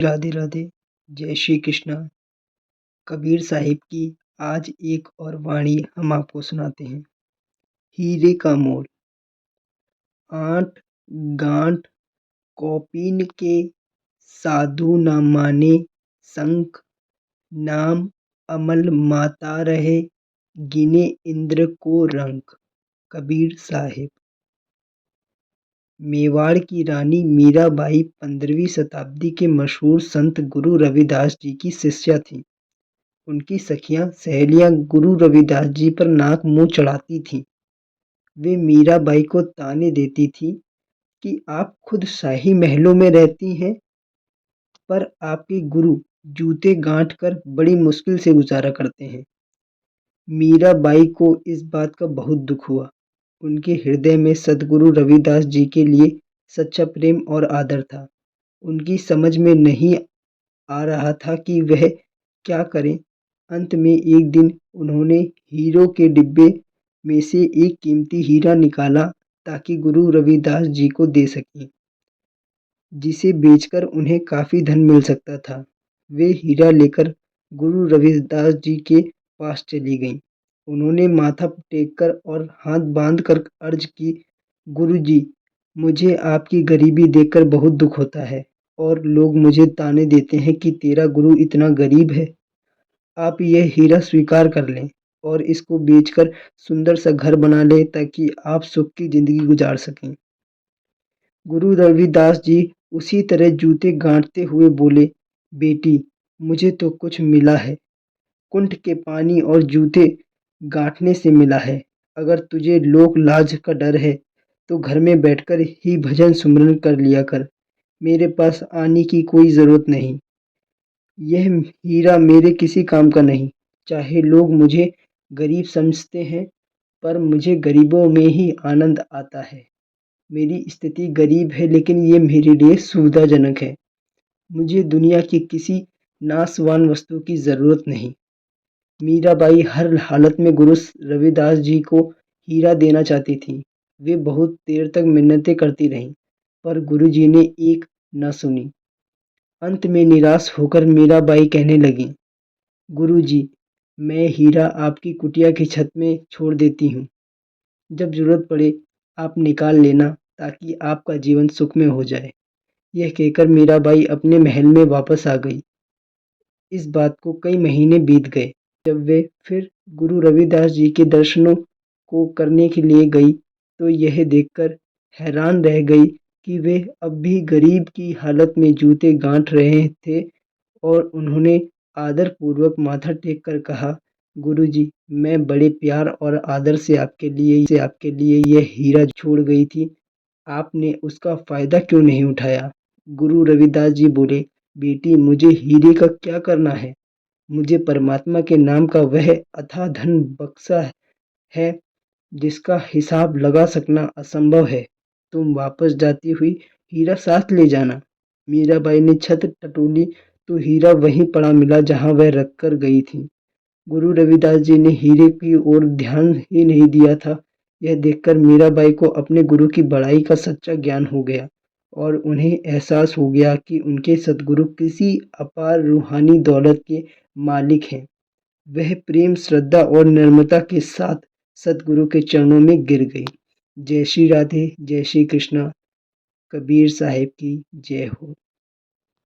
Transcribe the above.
राधे राधे। जय श्री कृष्णा। कबीर साहिब की आज एक और वाणी हम आपको सुनाते हैं। हीरे का मोल। आंट गांठ कौपीन के साधु न माने संक, नाम अमल माता रहे गिने इंद्र को रंक। कबीर साहिब। मेवाड़ की रानी मीराबाई 15वीं शताब्दी के मशहूर संत गुरु रविदास जी की शिष्या थीं। उनकी सखियां सहेलियां गुरु रविदास जी पर नाक मुंह चढ़ाती थीं। वे मीराबाई को ताने देती थीं कि आप खुद शाही महलों में रहती हैं, पर आपके गुरु जूते गांठ कर बड़ी मुश्किल से गुजारा करते हैं। मीराबाई को इस बात का बहुत दुख हुआ। उनके हृदय में सद्गुरु रविदास जी के लिए सच्चा प्रेम और आदर था। उनकी समझ में नहीं आ रहा था कि वह क्या करें। अंत में एक दिन उन्होंने हीरों के डिब्बे में से एक कीमती हीरा निकाला ताकि गुरु रविदास जी को दे सकें, जिसे बेचकर उन्हें काफ़ी धन मिल सकता था। वे हीरा लेकर गुरु रविदास जी के पास चली गईं। उन्होंने माथा टेककर और हाथ बांधकर अर्ज की, गुरुजी, मुझे आपकी गरीबी देखकर बहुत दुख होता है और लोग मुझे ताने देते हैं कि तेरा गुरु इतना गरीब है। आप यह हीरा स्वीकार कर लें और इसको बेचकर सुंदर सा घर बना लें ताकि आप सुख की जिंदगी गुजार सकें। गुरु रविदास जी उसी तरह जूते गांठते हुए बोले, बेटी, मुझे तो कुछ मिला है, कुंठ के पानी और जूते गांठने से मिला है। अगर तुझे लोक लाज का डर है तो घर में बैठकर ही भजन सुमरन कर लिया कर। मेरे पास आने की कोई जरूरत नहीं। यह हीरा मेरे किसी काम का नहीं। चाहे लोग मुझे गरीब समझते हैं, पर मुझे गरीबों में ही आनंद आता है। मेरी स्थिति गरीब है, लेकिन ये मेरे लिए सुविधाजनक है। मुझे दुनिया की किसी नाशवान वस्तु की जरूरत नहीं। मीराबाई हर हालत में गुरु रविदास जी को हीरा देना चाहती थी। वे बहुत देर तक मिन्नतें करती रहीं, पर गुरुजी ने एक न सुनी। अंत में निराश होकर मीराबाई कहने लगी, गुरुजी, मैं हीरा आपकी कुटिया की छत में छोड़ देती हूँ। जब जरूरत पड़े आप निकाल लेना ताकि आपका जीवन सुखमय हो जाए। यह कहकर मीराबाई अपने महल में वापस आ गई। इस बात को कई महीने बीत गए। जब वे फिर गुरु रविदास जी के दर्शनों को करने के लिए गई तो यह देखकर हैरान रह गई कि वे अब भी गरीब की हालत में जूते गांठ रहे थे और उन्होंने आदरपूर्वक माथा टेक कर कहा, गुरुजी, मैं बड़े प्यार और आदर से आपके लिए यह हीरा छोड़ गई थी। आपने उसका फायदा क्यों नहीं उठाया? गुरु रविदास जी बोले, बेटी, मुझे हीरे का क्या करना है? मुझे परमात्मा के नाम का वह अथाह धन बख्शा है जिसका हिसाब लगा सकना असंभव है। तुम वापस जाती हुई हीरा साथ ले जाना। मीराबाई ने छत टटोली तो हीरा वहीं पड़ा मिला जहां वह रख कर गई थी। गुरु रविदास जी ने हीरे की ओर ध्यान ही नहीं दिया था। यह देखकर मीराबाई को अपने गुरु की बड़ाई का सच्चा ज्ञान हो गया और उन्हें एहसास हो गया कि उनके सद्गुरु किसी अपार रूहानी दौलत के मालिक हैं। वह प्रेम, श्रद्धा और निर्ममता के साथ सद्गुरु के चरणों में गिर गई। जय श्री राधे। जय श्री कृष्णा। कबीर साहिब की जय हो।